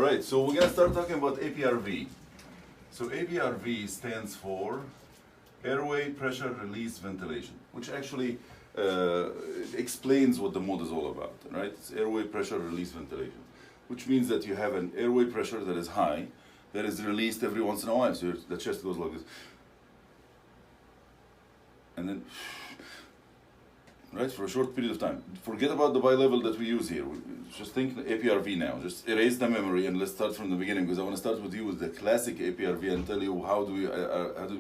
right, so we're gonna start talking about APRV. So APRV stands for Airway Pressure Release Ventilation, which actually explains what the mode is all about, right? It's airway pressure release ventilation, which means that you have an airway pressure that is high, that is released every once in a while. So the chest goes like this. And then, right, for a short period of time. Forget about the bi-level that we use here. Just think APRV now. Just erase the memory and let's start from the beginning, because I want to start with you with the classic APRV and tell you how do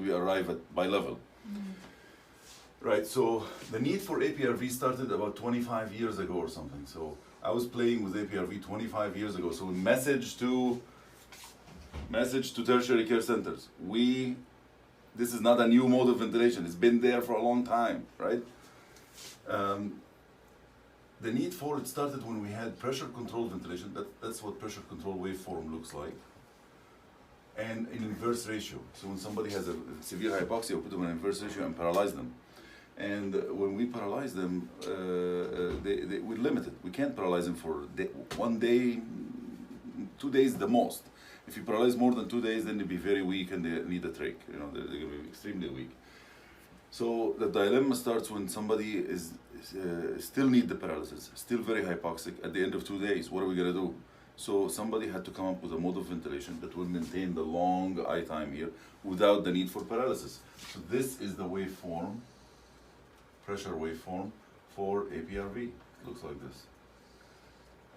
we arrive at bi-level. Right, so the need for APRV started about 25 years ago or something. So I was playing with APRV 25 years ago. So message to tertiary care centers. This is not a new mode of ventilation. It's been there for a long time, right? The need for it started when we had pressure control ventilation. That's what pressure control waveform looks like. And in inverse ratio. So when somebody has a severe hypoxia, we put them in inverse ratio and paralyze them. And when we paralyze them, we're limited. We can't paralyze them for 1 day, 2 days the most. If you paralyze more than 2 days, then they'll be very weak and they need a trach. You know, they're going to be extremely weak. So the dilemma starts when somebody is still need the paralysis, still very hypoxic at the end of 2 days. What are we going to do? So somebody had to come up with a mode of ventilation that will maintain the long I time here without the need for paralysis. So this is the waveform, pressure waveform for APRV. It looks like this.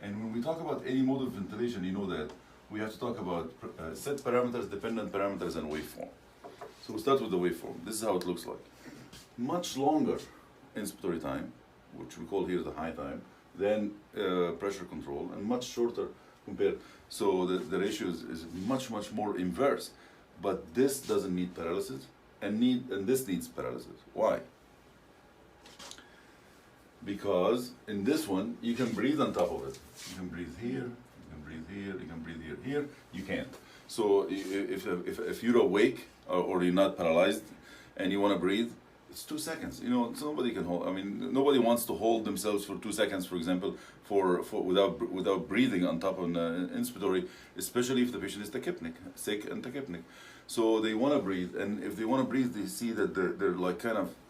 And when we talk about any mode of ventilation, you know that we have to talk about set parameters, dependent parameters, and waveform. So we'll start with the waveform. This is how it looks like. Much longer inspiratory time, which we call here the high time, than pressure control, and much shorter compared. So the ratio is much more inverse. But this doesn't need paralysis, and this needs paralysis. Why? Because in this one, you can breathe on top of it. You can breathe here, you can breathe here, you can breathe here. Here, you can't. So if you're awake or you're not paralyzed and you want to breathe, it's 2 seconds. You know, somebody can hold. I mean, nobody wants to hold themselves for 2 seconds, for example, without breathing on top of an inspiratory, especially if the patient is tachypnic, sick and tachypnic. So they want to breathe, and if they want to breathe, they see that they're like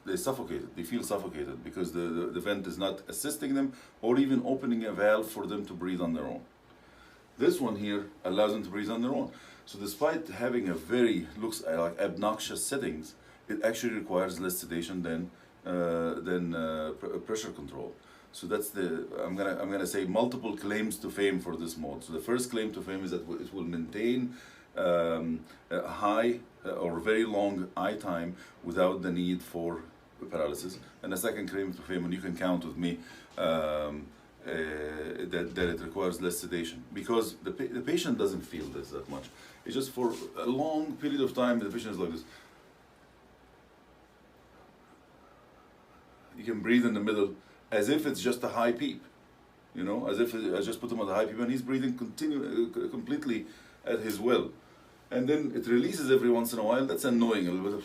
they're suffocated. They feel suffocated because the vent is not assisting them or even opening a valve for them to breathe on their own. This one here allows them to breathe on their own. So despite having a looks like obnoxious settings, it actually requires less sedation than pressure control. So that's I'm gonna say multiple claims to fame for this mode. So the first claim to fame is that it will maintain a high or very long I time without the need for paralysis. And the second claim to fame, and you can count with me, that it requires less sedation, because the patient doesn't feel this that much. It's just for a long period of time the patient is like this. You can breathe in the middle as if it's just a high peep, you know, as if I just put him on the high peep and he's breathing completely at his will. And then it releases every once in a while. That's annoying, a little bit of,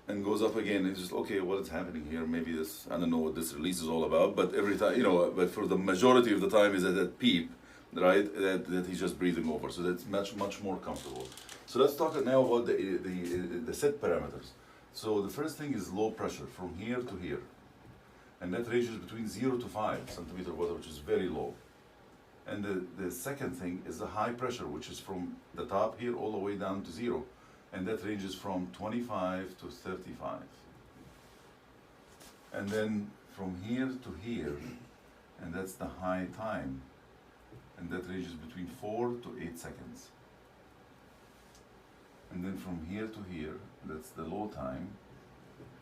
and goes up again. It's just, okay, what is happening here? Maybe this, I don't know what this release is all about, but every time, you know, but for the majority of the time is at that peep, right, that he's just breathing over. So that's much more comfortable. So let's talk now about the set parameters. So the first thing is low pressure from here to here. And that ranges between 0 to 5 centimeter water, which is very low. And the second thing is the high pressure, which is from the top here all the way down to 0. And that ranges from 25 to 35. And then from here to here, and that's the high time. And that ranges between 4 to 8 seconds. And then from here to here, that's the low time.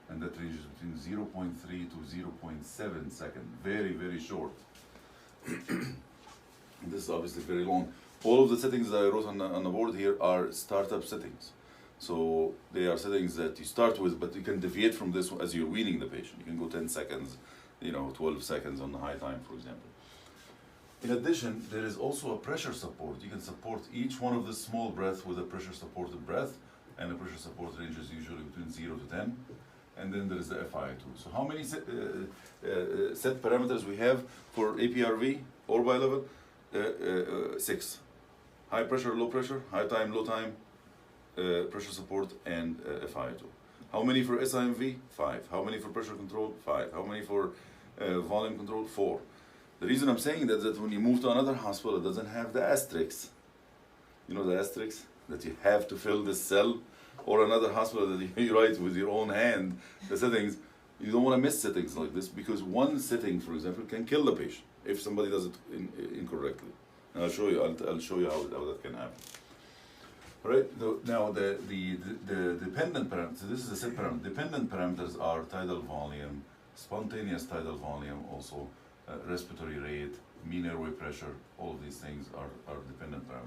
And that ranges between 0.3 to 0.7 seconds. Very short. And this is obviously very long. All of the settings that I wrote on the board here are startup settings. So they are settings that you start with, but you can deviate from this as you're weaning the patient. You can go 10 seconds, you know, 12 seconds on the high time, for example. In addition, there is also a pressure support. You can support each one of the small breaths with a pressure supported breath, and the pressure support ranges usually between 0 to 10. And then there is the FI2. So how many set parameters we have for APRV or bi-level? 6. high pressure, low pressure, high time, low time, pressure support, and FiO2. How many for SIMV? 5. How many for pressure control? 5. How many for volume control? 4. The reason I'm saying that is that when you move to another hospital, it doesn't have the asterisks. You know the asterisks? That you have to fill this cell, or another hospital that you write with your own hand the settings. You don't want to miss settings like this, because one setting, for example, can kill the patient if somebody does it incorrectly. And I'll show you. I'll show you how that can happen. All right. Now the dependent parameters. So this is the set parameter. Dependent parameters are tidal volume, spontaneous tidal volume, also respiratory rate, mean airway pressure. All of these things are dependent parameters.